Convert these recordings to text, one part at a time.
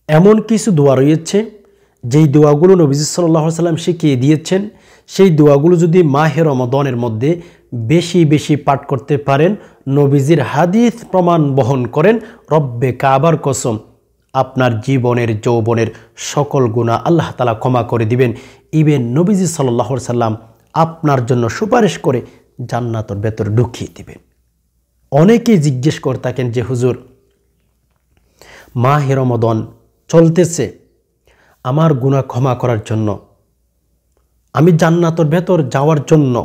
এমন কিছু দোয়া রয়েছে যেই দোয়াগুলো নবীজি সাল্লাল্লাহু আলাইহি ওয়াসাল্লাম শিখিয়ে দিয়েছেন। সেই দোয়াগুলো যদি মাহে রমাদানের মধ্যে বেশি বেশি পাঠ করতে পারেন, নবীজির হাদিস প্রমাণ বহন করেন, রব্বে কাবার কসম আপনার জীবনের যৌবনের সকল গুনাহ আল্লাহ তাআলা ক্ষমা করে দিবেন। ইভেন নবীজি সাল্লাল্লাহু আলাইহি ওয়াসাল্লাম আপনার জন্য সুপারিশ করে জান্নাতের ভেতর ঢুকিয়ে দিবেন। অনেকেই জিজ্ঞেস করে থাকেন যে হুজুর, মাহে রমাদান চলতেছে, আমার গুনাহ ক্ষমা করার জন্য, আমি জান্নাতের ভেতর যাওয়ার জন্য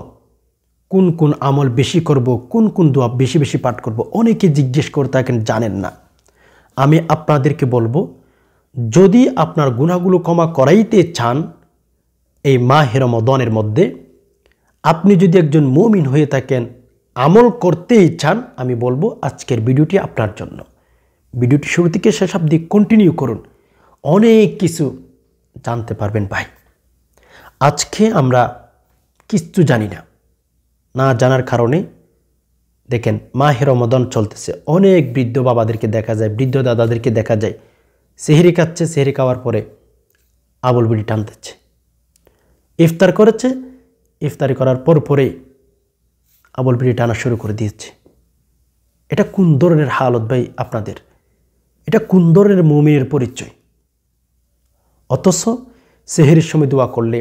কোন কোন আমল বেশি করব, কোন কোন দোয়া বেশি বেশি পাঠ করব, অনেকে জিজ্ঞেস করে থাকেন, জানেন না। আমি আপনাদেরকে বলবো, যদি আপনার গুনাহগুলো ক্ষমা করাইতে চান এই মাহে রমাদানের মধ্যে, আপনি যদি একজন মুমিন হয়ে থাকেন, আমল করতেই চান, আমি বলবো আজকের ভিডিওটি আপনার জন্য। ভিডিওটি শুরু থেকে শেষ অবধি কন্টিনিউ করুন, অনেক কিছু জানতে পারবেন ভাই। আজকে আমরা কিছু জানি না, না জানার কারণে দেখেন মাহে রমাদান চলতেছে, অনেক বৃদ্ধ বাবাদেরকে দেখা যায়, বৃদ্ধ দাদাদেরকে দেখা যায় সেহরি খাচ্ছে, সেহরি খাওয়ার পরে আবুল বিড়ি টানতেছে। ইফতার করেছে, ইফতারি করার পরেই আবুল বিড়ি টানা শুরু করে দিয়েছে। এটা কোন ধরনের হালত ভাই আপনাদের? এটা কোন ধরনের মুমিনের পরিচয়? অথচ সেহরির সময় দোয়া করলে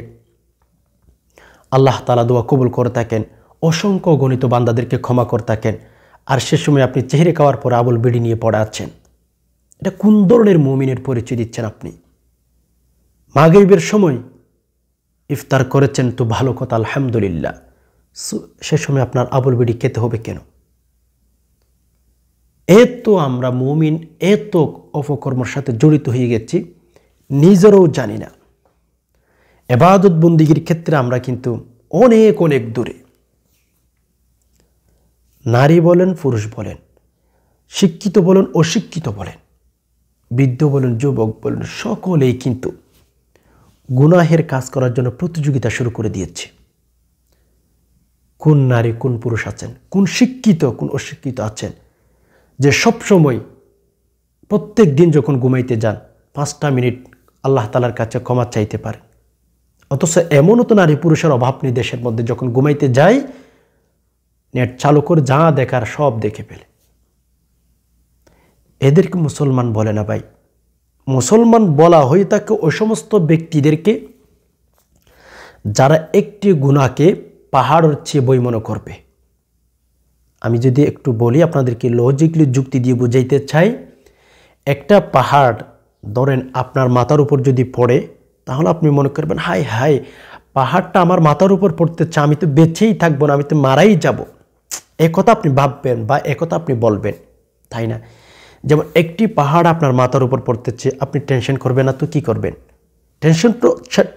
আল্লাহ তাআলা দোয়া কবুল করে থাকেন, অসংখ্য গণিত বান্দাদেরকে ক্ষমা করে থাকেন, আর সে সময় আপনি সেহরি খাওয়ার পর আবুল বিড়ি নিয়ে পড়ে আছেন। এটা কোন ধরনের মুমিনের পরিচয় দিচ্ছেন আপনি? মাগরিবের সময় ইফতার করেছেন তো ভালো কথা, আলহামদুলিল্লাহ, সে সময় আপনার আবুল বিড়ি খেতে হবে কেন? এত আমরা মুমিন এত অপকর্মের সাথে জড়িত হয়ে গেছি, নিজেরাও জানি না। ইবাদত বন্দিগির ক্ষেত্রে আমরা কিন্তু অনেক অনেক দূরে। নারী বলেন, পুরুষ বলেন, শিক্ষিত বলেন, অশিক্ষিত বলেন, বৃদ্ধ বলেন, যুবক বলেন, সকলেই কিন্তু গুনাহের কাজ করার জন্য প্রতিযোগিতা শুরু করে দিয়েছে। কোন নারী কোন পুরুষ আছেন, কোন শিক্ষিত কোন অশিক্ষিত আছেন যে সবসময় প্রত্যেক দিন যখন ঘুমাইতে যান 5টা মিনিট আল্লাহ তাআলার কাছে ক্ষমা চাইতে পারেন? অথচ এমনও তো নারী পুরুষের অভাব নেই দেশের মধ্যে, যখন ঘুমাইতে যায় নেট চালু করে যা দেখার সব দেখে ফেলে। এদেরকে মুসলমান বলে না ভাই। মুসলমান বলা হয়ে থাকে ওই সমস্ত ব্যক্তিদেরকে যারা একটি গুনাহকে পাহাড়ের চেয়ে বই মনে করবে। আমি যদি একটু বলি আপনাদেরকে, লজিক্যালি যুক্তি দিয়ে বুঝাইতে চাই, একটা পাহাড় ধরেন আপনার মাথার উপর যদি পড়ে, তাহলে আপনি মনে করবেন হাই হাই, পাহাড়টা আমার মাথার উপর পড়তেছে, আমি তো বেঁচেই থাকবো না, আমি তো মারাই যাব, একথা আপনি ভাববেন বা একথা আপনি বলবেন, তাই না? যেমন একটি পাহাড় আপনার মাথার উপর পড়তেছে, আপনি টেনশন করবেন না তো কি করবেন?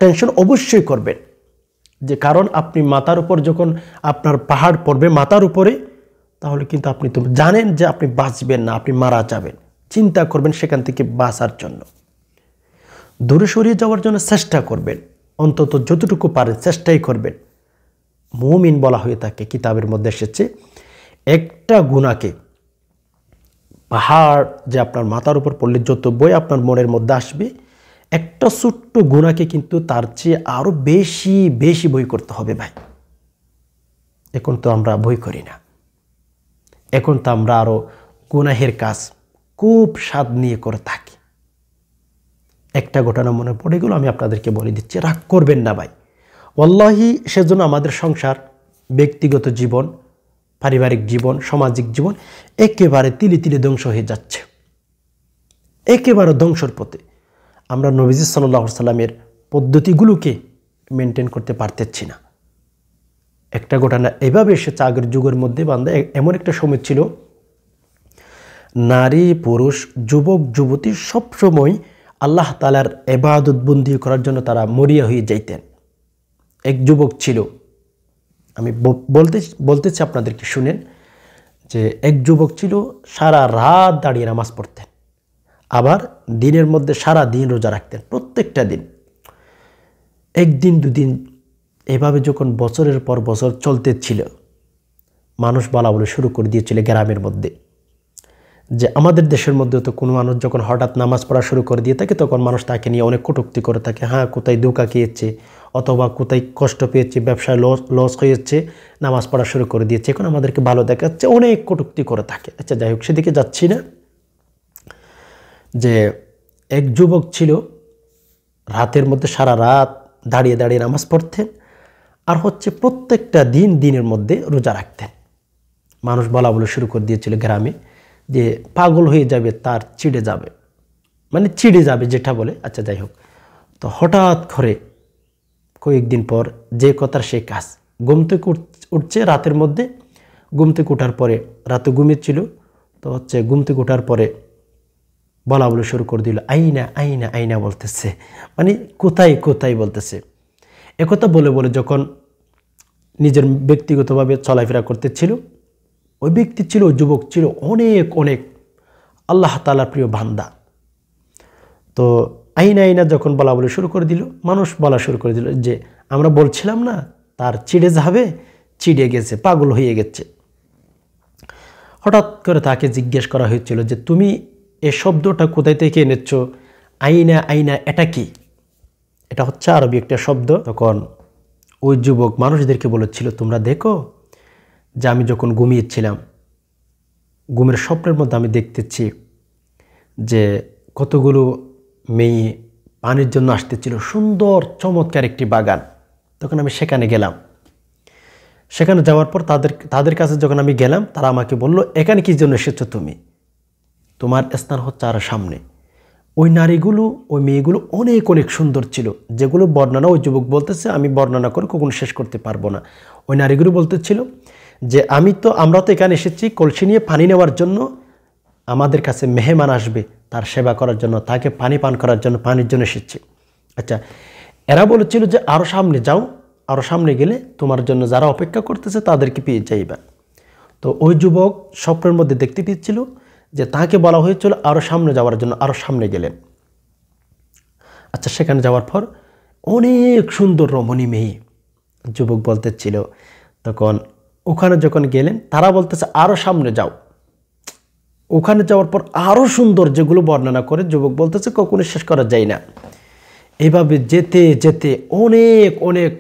টেনশন অবশ্যই করবেন, যে কারণ আপনি মাথার উপর যখন আপনার পাহাড় পড়বে মাথার উপরে, তাহলে কিন্তু আপনি তো জানেন যে আপনি বাঁচবেন না, আপনি মারা যাবেন, চিন্তা করবেন সেখান থেকে বাঁচার জন্য, দূরে সরিয়ে যাওয়ার জন্য চেষ্টা করবেন, অন্তত যতটুকু পারেন চেষ্টাই করবেন। মুমিন বলা হয়ে থাকে, কিতাবের মধ্যে এসেছে, একটা গুনাহকে পাহাড় যে আপনার মাথার উপর পড়লে যত বই আপনার মনের মধ্যে আসবে, একটা ছোট্ট গুনাহকে কিন্তু তার চেয়ে আরো বেশি বেশি বই করতে হবে ভাই। এখন তো আমরা বই করি না, এখন তো আমরা আরো গুনাহের কাজ খুব স্বাদ নিয়ে করে থাকি। একটা ঘটনা মনে পড়ে গেল, আমি আপনাদেরকে বলে দিচ্ছি, রাগ করবেন না ভাই। ওয়াল্লাহি সেজন্য আমাদের সংসার, ব্যক্তিগত জীবন, পারিবারিক জীবন, সামাজিক জীবন একেবারে তিলে তিলে ধ্বংস হয়ে যাচ্ছে, একেবারে ধ্বংসর পথে। আমরা নবীজি সাল্লাল্লাহু আলাইহি সাল্লামের পদ্ধতিগুলোকে মেনটেন করতে পারতেছি না। একটা ঘটনা এভাবে এসেছে আগের যুগের মধ্যে, বান্দা এমন একটা সময় ছিল, নারী পুরুষ যুবক যুবতী সবসময় আল্লাহ তাআলার ইবাদত বন্দি করার জন্য তারা মরিয়া হয়ে যাইতেন। এক যুবক ছিল, আমি বলতেছি আপনাদেরকে শুনেন, যে এক যুবক ছিল সারা রাত দাঁড়িয়ে নামাজ পড়তেন, আবার দিনের মধ্যে সারা দিন রোজা রাখতেন, প্রত্যেকটা দিন। একদিন দুদিন এভাবে যখন বছরের পর বছর চলতে ছিল, মানুষ বলা বলে শুরু করে দিয়েছিল গ্রামের মধ্যে যে আমাদের দেশের মধ্যে তো কোনো মানুষ যখন হঠাৎ নামাজ পড়া শুরু করে দিয়ে থাকে তখন মানুষ তাকে নিয়ে অনেক কটূক্তি করে থাকে, হ্যাঁ কোথায় ধোঁকা খেয়েছে অথবা কোথায় কষ্ট পেয়েছে, ব্যবসায় লস হয়েছে, নামাজ পড়া শুরু করে দিয়েছে, এখন আমাদেরকে ভালো দেখাচ্ছে, অনেক কটূক্তি করে থাকে। আচ্ছা যাই হোক, সেদিকে যাচ্ছি না। যে এক যুবক ছিল, রাতের মধ্যে সারা রাত দাঁড়িয়ে দাঁড়িয়ে নামাজ পড়তেন, আর হচ্ছে প্রত্যেকটা দিনের মধ্যে রোজা রাখতেন। মানুষ বলা শুরু করে দিয়েছিল গ্রামে যে পাগল হয়ে যাবে, তার চিড়ে যাবে, মানে চিড়ে যাবে যেটা বলে। আচ্ছা যাই হোক, তো হঠাৎ করে কয়েকদিন পর যে কথার সেই কাজ, ঘুম থেকে উঠছে রাতের মধ্যে, ঘুম থেকে ওঠার পরে, রাতে ঘুমিয়েছিল তো হচ্ছে ঘুম থেকে ওঠার পরে বলা শুরু করে দিল, আইনা আইনা আইনা বলতেছে, মানে কোথায় কোথায় বলতেছে। একথা বলে বলে যখন নিজের ব্যক্তিগতভাবে চলাফেরা করতেছিল, ওই ব্যক্তি ছিল, ওই যুবক ছিল অনেক অনেক আল্লাহ তাআলার প্রিয় বান্দা। তো আইনা আইনা যখন বলা শুরু করে দিল, মানুষ বলা শুরু করে দিল যে আমরা বলছিলাম না তার চিড়ে যাবে, চিড়ে গেছে, পাগল হয়ে গেছে। হঠাৎ করে তাকে জিজ্ঞেস করা হয়েছিল যে তুমি এই শব্দটা কোথায় থেকে এনেছ, আইনা আইনা এটা কি? এটা হচ্ছে আরবি একটা শব্দ। তখন ওই যুবক মানুষদেরকে বলেছিল, তোমরা দেখো যে আমি যখন ঘুমিয়েছিলাম, ঘুমের স্বপ্নের মধ্যে আমি দেখতেছি যে কতগুলো মেয়ে পানির জন্য আসতেছিল, সুন্দর চমৎকার একটি বাগান। তখন আমি সেখানে গেলাম, সেখানে যাওয়ার পর তাদের কাছে যখন আমি গেলাম, তারা আমাকে বলল, এখানে কি জন্য এসেছো তুমি? তোমার স্থান হচ্ছে আরো সামনে। ওই নারীগুলো, ওই মেয়েগুলো অনেক অনেক সুন্দর ছিল, যেগুলো বর্ণনা ওই যুবক বলতেছে আমি বর্ণনা করে কখনো শেষ করতে পারবো না। ওই নারীগুলো বলতেছিল যে আমরা তো এখানে এসেছি কলসি নিয়ে পানি নেওয়ার জন্য, আমাদের কাছে মেহমান আসবে তার সেবা করার জন্য, তাকে পানি পান করার জন্য, পানির জন্য এসেছি। আচ্ছা, এরা বলেছিল যে আরো সামনে যাও, আরো সামনে গেলে তোমার জন্য যারা অপেক্ষা করতেছে তাদেরকে পেয়ে যাইবা। তো ওই যুবক স্বপ্নের মধ্যে দেখতে পেয়েছিল যে তাকে বলা হয়েছিল আরো সামনে যাওয়ার জন্য, আরো সামনে গেলেন। আচ্ছা, সেখানে যাওয়ার পর অনেক সুন্দর রমণী মেয়ে, যুবক বলতেছিল। তখন ওখানে যখন গেলেন, তারা বলতেছে আরো সামনে যাও। ওখানে যাওয়ার পর আরো সুন্দর, যেগুলো বর্ণনা করে যুবক বলতেছে কখনো শেষ করা যায় না। এইভাবে যেতে যেতে অনেক অনেক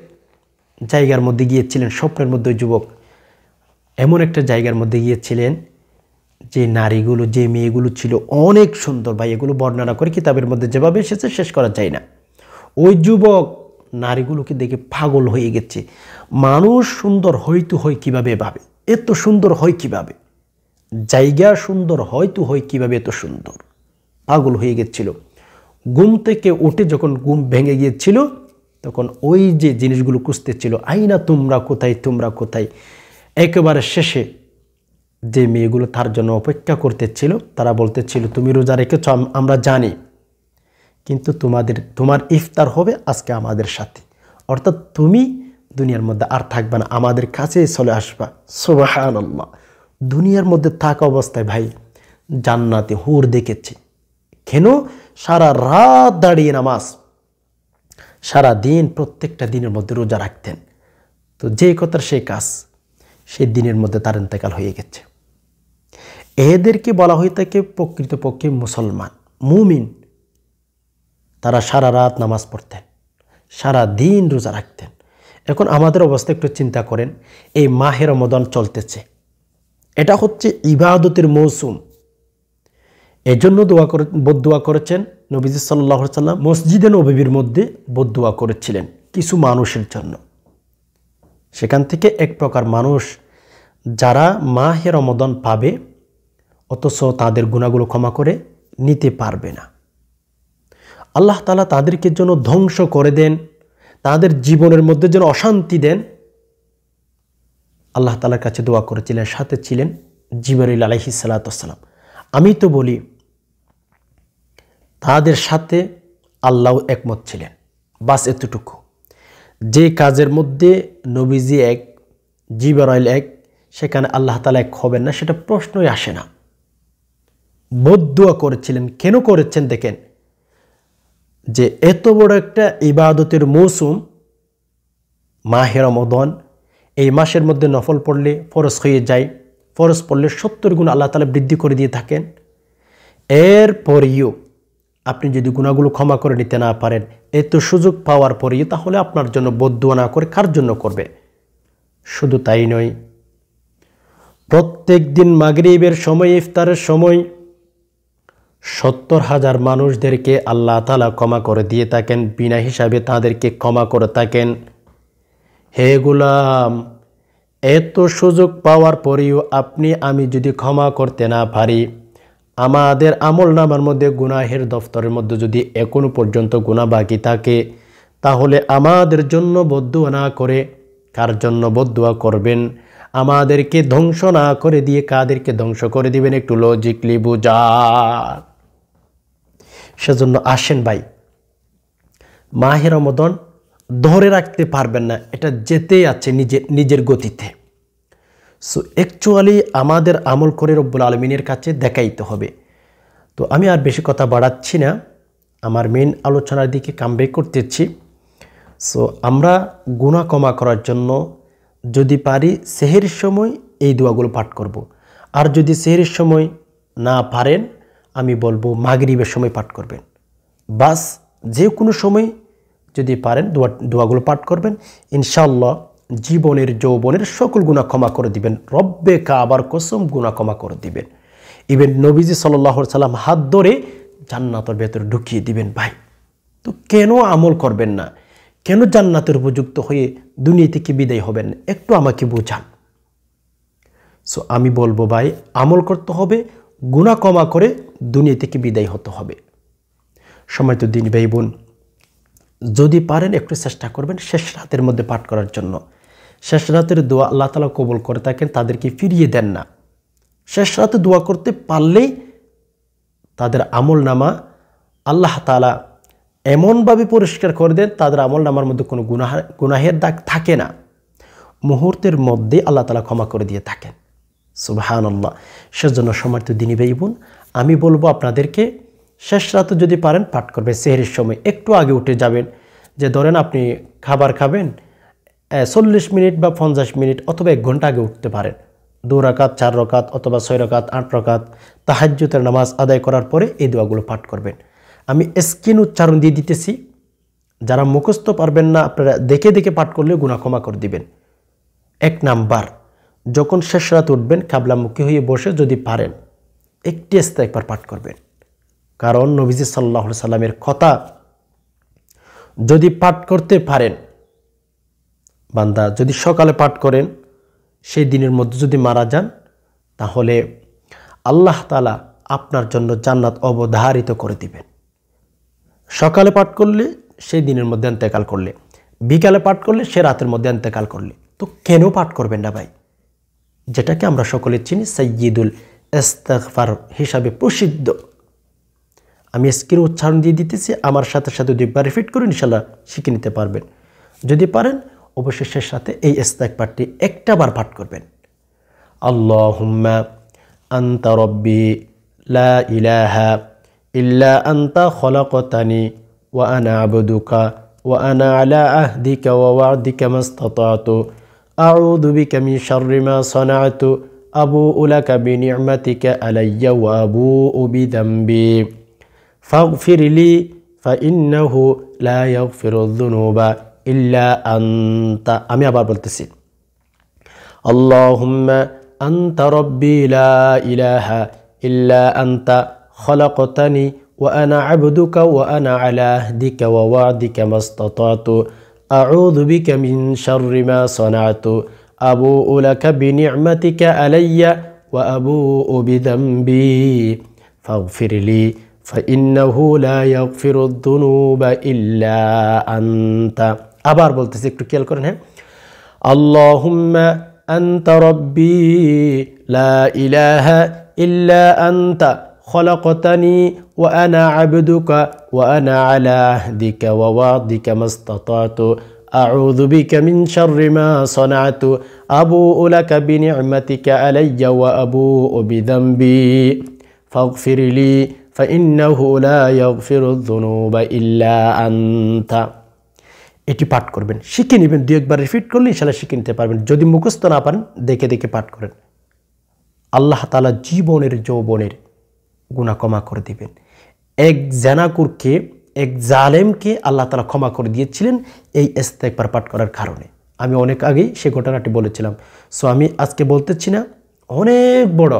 জায়গার মধ্যে গিয়েছিলেন। স্বপ্নের মধ্যে যুবক এমন একটা জায়গার মধ্যে গিয়েছিলেন যে নারীগুলো, যে মেয়েগুলো ছিল অনেক সুন্দর, ভাই এগুলো বর্ণনা করে কিতাবের মধ্যে যেভাবে এসেছে শেষ করা যায় না। ওই যুবক নারীগুলোকে দেখে পাগল হয়ে গেছে। মানুষ সুন্দর হয়তো হয় কিভাবে ভাবে, এত সুন্দর হয় কিভাবে, জায়গা সুন্দর হয়তো হয় কিভাবে, এত সুন্দর, পাগল হয়ে গেছিল। ঘুম থেকে উঠে যখন ঘুম ভেঙে গিয়েছিল, তখন ওই যে জিনিসগুলো খুঁজতেছিল, আইনা তোমরা কোথায়, তোমরা কোথায়। একেবারে শেষে যে মেয়েগুলো তার জন্য অপেক্ষা করতেছিল, তারা বলতেছিল তুমি রোজা রেখেছ আমরা জানি, কিন্তু তোমার ইফতার হবে আজকে আমাদের সাথে, অর্থাৎ তুমি দুনিয়ার মধ্যে আর থাকবে না, আমাদের কাছে চলে আসবা। সুবহানাল্লাহ। দুনিয়ার মধ্যে থাকা অবস্থায় ভাই জান্নাতে হুর দেখেছে। কেন? সারা রাত দাঁড়িয়ে নামাজ, সারা দিন প্রত্যেকটা দিনের মধ্যে রোজা রাখতেন। তো যে কথার সেই কাজ, সেই দিনের মধ্যে তার ইন্তেকাল হয়ে গেছে। এদেরকে বলা হয়ে থাকে প্রকৃতপক্ষে মুসলমান, মুমিন। তারা সারা রাত নামাজ পড়তেন, সারা দিন রোজা রাখতেন। এখন আমাদের অবস্থা একটু চিন্তা করেন, এই মাহে রমাদান চলতেছে, এটা হচ্ছে ইবাদতের মৌসুম। এজন্য বদদুয়া করেছেন নবীজি সাল্লাল্লাহু আলাইহি ওয়াসাল্লাম, মসজিদে নববীর মধ্যে বদদুয়া করেছিলেন কিছু মানুষের জন্য। সেখান থেকে এক প্রকার মানুষ যারা মাহে রমাদান পাবে অথচ তাদের গুনাহগুলো ক্ষমা করে নিতে পারবে না, আল্লাহ তাআলা তাদেরকে যেন ধ্বংস করে দেন, তাদের জীবনের মধ্যে যেন অশান্তি দেন, আল্লাহ তাআলার কাছে দোয়া করেছিলেন। সাথে ছিলেন জিবরীল আলাইহিস সালাতু ওয়াস সালাম। আমি তো বলি তাদের সাথে আল্লাহ একমত ছিলেন, বাস এতটুকু। যে কাজের মধ্যে নবীজি এক, জিবরাইল এক, সেখানে আল্লাহ তাআলা এক হবেন না, সেটা প্রশ্নই আসে না। বদদুয়া করেছিলেন। কেন করেছেন দেখেন, যে এত বড় একটা ইবাদতের মৌসুম মাহে রমাদান, এই মাসের মধ্যে নফল পড়লে ফরজ হয়ে যায়, ফরজ পড়লে 70 গুণ আল্লাহ তাআলা বৃদ্ধি করে দিয়ে থাকেন। এরপরেও আপনি যদি গুনাহগুলো ক্ষমা করে নিতে না পারেন, এত সুযোগ পাওয়ার পরেও, তাহলে আপনার জন্য বদদুয়া না করে কার জন্য করবে? শুধু তাই নয়, প্রত্যেক দিন মাগরিবের সময়, ইফতারের সময় 70,000 মানুষদেরকে আল্লাহ তাআলা ক্ষমা করে দিয়ে থাকেন, বিনা হিসাবে তাদেরকে ক্ষমা করে থাকেন। হে গোলাম, এত সুযোগ পাওয়ার পরেও আপনি আমি যদি ক্ষমা করতে না পারি, আমাদের আমলনামার মধ্যে গুনাহের দফতরের মধ্যে যদি এখনো পর্যন্ত গুনাহ বাকি থাকে, তাহলে আমাদের জন্য বদদুয়া না করে কার জন্য বদদুয়া করবেন? আমাদেরকে ধ্বংস না করে দিয়ে কাদেরকে ধ্বংস করে দিবেন? একটু লজিকলি বুঝান। সেজন্য আসেন ভাই, মাহে রমাদান ধরে রাখতে পারবেন না, এটা যেতেই আছে নিজের গতিতে। সো অ্যাকচুয়ালি আমাদের আমল করে রব্বুল আলমিনের কাছে দেখাইতে হবে। তো আমি আর বেশি কথা বাড়াচ্ছি না, আমার মেইন আলোচনার দিকে কামব্যাক করতেছি। সো আমরা গুনাহ ক্ষমা করার জন্য যদি পারি সেহরির সময় এই দোয়াগুলো পাঠ করব। আর যদি সেহরির সময় না পারেন, আমি বলবো মাগরিবের সময় পাঠ করবেন। বাস যে কোনো সময় যদি পারেন দোয়াগুলো পাঠ করবেন, ইনশাআল্লাহ জীবনের যৌবনের সকল গুনাহ ক্ষমা করে দিবেন। রব্বে কাবার কসম গুনাহ ক্ষমা করে দিবেন। ইভেন নবীজি সাল্লাল্লাহু আলাইহি সাল্লাম হাত ধরে জান্নাতের ভেতরে ঢুকিয়ে দিবেন। ভাই, তো কেন আমল করবেন না? কেন জান্নাতের উপযুক্ত হয়ে দুনিয়া থেকে বিদায় হবেন না? একটু আমাকে বোঝান। সো আমি বলবো ভাই, আমল করতে হবে, গুনাহ ক্ষমা করে দুনিয়া থেকে বিদায় হতে হবে। সম্মানিত দিনী ভাই বোন, যদি পারেন একটু চেষ্টা করবেন শেষ রাতের মধ্যে পাঠ করার জন্য। শেষ রাতের দোয়া আল্লাহ তাআলা কবুল করে থাকেন, তাদেরকে ফিরিয়ে দেন না। শেষ রাতে দোয়া করতে পারলেই তাদের আমল নামা আল্লাহ তাআলা এমনভাবে পরিষ্কার করে দেন, তাদের আমল নামার মধ্যে কোনো গুনাহের দাগ থাকে না। মুহূর্তের মধ্যে আল্লাহ তাআলা ক্ষমা করে দিয়ে থাকেন। সুবহানাল্লাহ। সেজন্য সম্মানিত দিনী ভাই বোন, আমি বলবো আপনাদেরকে শেষ রাতে যদি পারেন পাঠ করবেন। সেহরির সময় একটু আগে উঠে যাবেন। যে ধরেন আপনি খাবার খাবেন 40 মিনিট বা 50 মিনিট অথবা 1 ঘন্টা আগে উঠতে পারেন। 2 রাকাত, 4 রাকাত অথবা 6 রাকাত, 8 রাকাত তাহাজ্জুদের নামাজ আদায় করার পরে এই দোয়াগুলো পাঠ করবেন। আমি স্ক্রিন উচ্চারণ দিয়ে দিতেছি, যারা মুখস্থ পারবেন না আপনারা দেখে দেখে পাঠ করলে গুনাহ ক্ষমা করে দিবেন। 1 নাম্বার, যখন শেষ রাত উঠবেন কাবলামুখী হয়ে বসে যদি পারেন একটি ইস্তেগফার পাঠ করবেন। কারণ নবীজি সাল্লাল্লাহু আলাইহি সাল্লামের কথা যদি পাঠ করতে পারেন, বান্দা যদি সকালে পাঠ করেন, সেই দিনের মধ্যে যদি মারা যান, তাহলে আল্লাহ তাআলা আপনার জন্য জান্নাত অবধারিত করে দিবেন। সকালে পাঠ করলে সেই দিনের মধ্যে ইন্তেকাল করলে, বিকালে পাঠ করলে সে রাতের মধ্যে ইন্তেকাল করলে, তো কেন পাঠ করবেন না ভাই? যেটাকে আমরা সকলে চিনি সাইয়্যিদুল ইস্তিগফার হিসাবে প্রসিদ্ধ। আমি স্ক্রিন উচ্চারণ দিয়ে দিতেছি, আমার সাথে সাথে দুইবার রিপিট করে ইনশাআল্লাহ শিখে নিতে পারবেন। যদি পারেন অবশ্যই শেষ সাথে এই ইস্তিগফারটি একটা বার পাঠ করবেন। আল্লাহুম্মা আনতা রব্বি লা ইলাহা ইল্লা আনতা খলাকতানি ওয়া আনা আবদুকা ওয়া আনা আলা আহদিকা ওয়া ওয়া'দিকা মাসতাতাতু আউযু বিকা মিন শাররি মা সানা'তু আবু'ু লাকা বিনি'মাতিকা আলাইয়া ওয়া আবু'ু বিযামবি ফাগফিরলি ফাইন্নাহু লা ইয়াগফিরুয যুনুবা ইল্লা আনতা। আমি আবার বলতেছি, আল্লাহুম্মা আনতা রব্বি লা ইলাহা ইল্লা আনতা খলাকতানি ওয়া আনা আবদুকা ওয়া আনা আলা আহদিকা ওয়া ওয়া'দিকা মাসতাতাতু আউযু বিকা মিন শাররি মা সানা'তু আবু'ু লাকা বিনি'মাতিকা আলাইয়া ওয়া আবু'ু বিযামবি ফাগফিরলি ফাইন্নাহু লা ইয়াগফিরুয যুনুবা ইল্লা আনতা। আবার বলতেছি, একটু খেয়াল করেন। হ্যাঁ, আল্লাহুম্মা আনতা রব্বি লা ইলাহা ইল্লা আনতা খলাকতানি ওয়া আনা আবদুকা ওয়া আনা আলা আহদিকা ওয়া ওয়া'দিকা মাসতাতাতু আউযু বিকা মিন শাররি মা সানা'তু আবু'ু লাকা বিনি'মাতিকা আলাইয়া ওয়া আবু'ু বিযামবি ফাগফিরলি ফাইন্নাহু লা ইয়াগফিরুয যুনুবা ইল্লা আনতা। এটি পাঠ করবেন, শিখে নেবেন। 2-1 বার রিপিট করলে ইনশাআল্লাহ শিখে নিতে পারবেন। যদি মুখস্থ না পারেন দেখে দেখে পাঠ করেন। আল্লাহ তাআলা জীবনের যৌবনের গুনাহ ক্ষমা করে দিবেন। এক জানাকুরকে, এক জালেমকে আল্লাহ তাআলা ক্ষমা করে দিয়েছিলেন এই ইস্তেগফার পাঠ করার কারণে। আমি অনেক আগেই সে ঘটনাটি বলেছিলাম। সো আমি আজকে বলতেছি না, অনেক বড়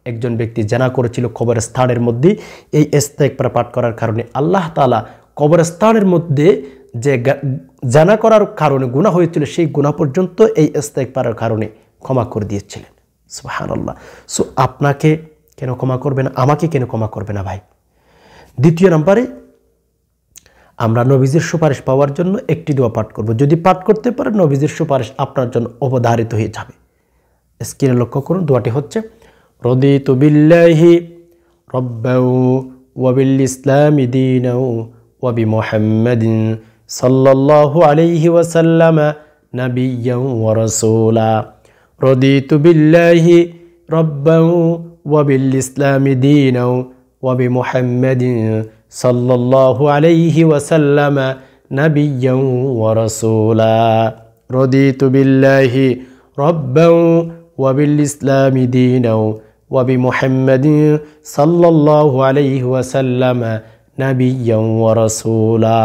একজন ব্যক্তি জানা করেছিল কবরস্থানের মধ্যে। এই ইস্তেগফার পাঠ করার কারণে আল্লাহ তাআলা কবরস্থানের মধ্যে যে জানা করার কারণে গুনাহ হয়েছিল সেই গুনাহ পর্যন্ত এই ইস্তেগফারের কারণে ক্ষমা করে দিয়েছিলেন। সুবহানাল্লাহ। সো আপনাকে কেন ক্ষমা করবে না, আমাকে কেন ক্ষমা করবে না ভাই? দ্বিতীয় নম্বরে আমরা নবীজির সুপারিশ পাওয়ার জন্য একটি দোয়া পাঠ করব। যদি পাঠ করতে পারেন নবীজির সুপারিশ আপনার জন্য অবধারিত হয়ে যাবে। স্ক্রিনে লক্ষ্য করুন, দোয়াটি হচ্ছে রদিতু বিল্লাহি রাব্বাও ওয়া বিল ইসলামি দীনাও ওয়া বিমুহাম্মাদিন সাল্লাল্লাহু আলাইহি ওয়াসাল্লাম নাবিয়্যান ওয়া রাসূলা। রদিতু বিল্লাহি রাব্বাও ওয়া বিল ইসলামি দীনাও ওয়া বিমুহাম্মাদিন সাল্লাল্লাহু আলাইহি ওয়াসাল্লাম নাবিয়্যান ওয়া রাসূলা। রদিতু বিল্লাহি রাব্বাও ওয়া বিল ইসলামি দীনাও ওয়া বিমুহাম্মাদিন সাল্লাল্লাহু আলাইহি ওয়াসাল্লাম নাবিয়্যান ওয়া রাসূলা।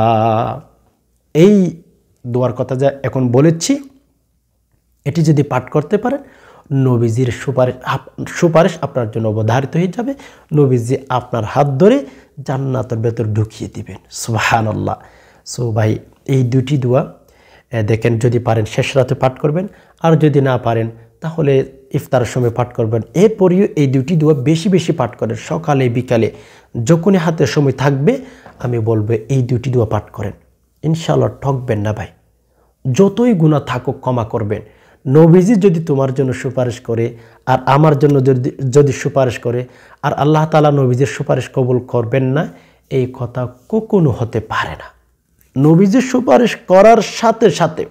এই দোয়ার কথা যা এখন বলেছি, এটি যদি পাঠ করতে পারেন নবীজির সুপারিশ আপনার জন্য অবধারিত হয়ে যাবে। নবীজি আপনার হাত ধরে জান্নাতের ভেতর ঢুকিয়ে দিবেন। সুবহানাল্লাহ। সো ভাই, এই দুটি দোয়া দেখেন, যদি পারেন শেষ রাতে পাঠ করবেন, আর যদি না পারেন তাহলে ইফতারের সময় পাঠ করবেন। এরপরেও এই দুটি দোয়া বেশি বেশি পাঠ করেন, সকালে বিকালে যখনই হাতে সময় থাকবে আমি বলবো এই দুটি দোয়া পাঠ করেন। ইনশাআল্লাহ ঠকবেন না ভাই। যতই গুনাহ থাকুক ক্ষমা করবেন। নবীজি যদি তোমার জন্য সুপারিশ করে আর আমার জন্য যদি সুপারিশ করে আর আল্লাহ তাআলা নবীজির সুপারিশ কবুল করবেন না, এই কথা কখনো হতে পারে না। নবীজির সুপারিশ করার সাথে সাথে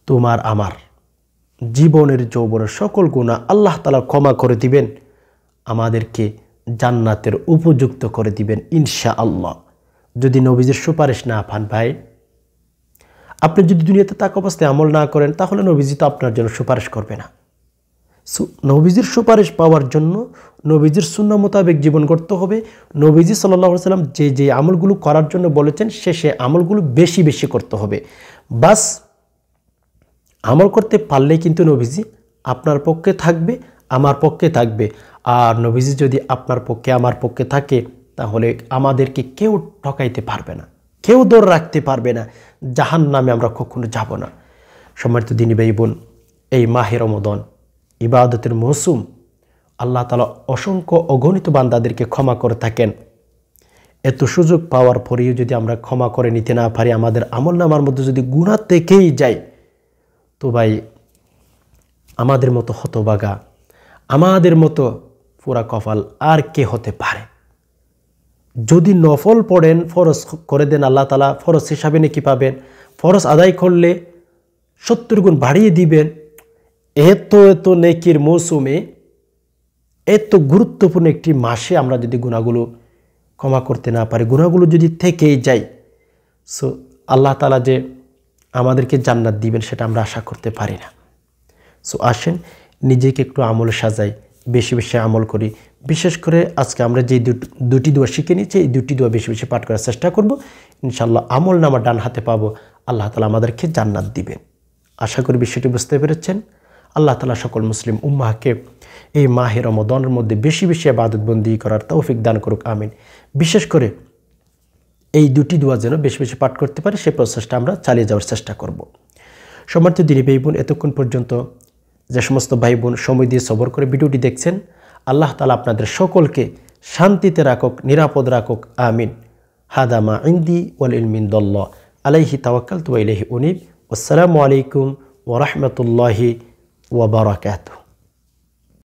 তোমার আমার জীবনের যৌবনের সকল গুনাহ আল্লাহ তাআলা ক্ষমা করে দিবেন, আমাদেরকে জান্নাতের উপযুক্ত করে দিবেন ইনশাআল্লাহ। যদি নবীজির সুপারিশ না পান ভাই, আপনি যদি দুনিয়াতে থাকা অবস্থায় আমল না করেন তাহলে নবীজি তো আপনার জন্য সুপারিশ করবে না। নবীজির সুপারিশ পাওয়ার জন্য নবীজির সুন্নাহ মোতাবেক জীবন করতে হবে। নবীজি সাল্লাল্লাহু আলাইহি ওয়াসাল্লাম যে যে আমলগুলো করার জন্য বলেছেন সে আমলগুলো বেশি বেশি করতে হবে। বাস আমল করতে পারলেই কিন্তু নবীজি আপনার পক্ষে থাকবে, আমার পক্ষে থাকবে। আর নবীজি যদি আপনার পক্ষে আমার পক্ষে থাকে তাহলে আমাদেরকে কেউ ঠকাইতে পারবে না, কেউ দৌড় রাখতে পারবে না, জাহান্নামে আমরা কখনো যাব না। সম্মানিত দিনী ভাই বোন, এই মাহে রমাদান ইবাদতের মৌসুম, আল্লাহ তাআলা অসংখ্য অগণিত বান্দাদেরকে ক্ষমা করে থাকেন। এত সুযোগ পাওয়ার পরেও যদি আমরা ক্ষমা করে নিতে না পারি, আমাদের আমলনামার মধ্যে যদি গুনাহ থেকেই যায়, তো ভাই আমাদের মতো হতভাগা, আমাদের মতো পুরা কপাল আর কে হতে পারে? যদি নফল পড়েন, ফরজ করে দেন, আল্লাহ তাআলা ফরজ হিসাবে নাকি পাবেন। ফরজ আদায় করলে 70 গুণ বাড়িয়ে দিবেন। এত এত নেকির মৌসুমে, এত গুরুত্বপূর্ণ একটি মাসে আমরা যদি গুনাহগুলো ক্ষমা করতে না পারি, গুনাহগুলো যদি থেকেই যায়, সো আল্লাহ তাআলা যে আমাদেরকে জান্নাত দিবেন সেটা আমরা আশা করতে পারি না। সো আসেন নিজেকে একটু আমল সাজাই, বেশি বেশি আমল করি। বিশেষ করে আজকে আমরা যে দুটি দোয়া শিখে নিচ্ছি, এই দুটি দোয়া বেশি বেশি পাঠ করার চেষ্টা করব। ইনশাআল্লাহ আমল নামা ডান হাতে পাবো, আল্লাহ তাআলা আমাদেরকে জান্নাত দিবেন। আশা করি বিষয়টি বুঝতে পেরেছেন। আল্লাহ তাআলা সকল মুসলিম উম্মাহকে এই মাহে রমাদানের মধ্যে বেশি বেশি ইবাদত বন্দি করার তৌফিক দান করুক, আমিন। বিশেষ করে এই দুটি দোয়া যেন বেশি বেশি পাঠ করতে পারি, সেই প্রচেষ্টা আমরা চালিয়ে যাওয়ার চেষ্টা করব। সম্মানিত দিনী ভাই বোন, এতক্ষণ পর্যন্ত যে সমস্ত ভাই বোন সময় দিয়ে সবর করে ভিডিওটি দেখছেন, আল্লাহ তাআলা আপনাদের সকলকে শান্তিতে রাখুক, নিরাপদ রাখুক, আমিন। হাদা মা ইনদি ওয়াল ইলমু ইনদাল্লাহ, আলাইহি তাওয়াক্কালতু ওয়া ইলাইহি উনীব। আসসালামু আলাইকুম ওয়া রাহমাতুল্লাহি ওয়া বারাকাতুহু।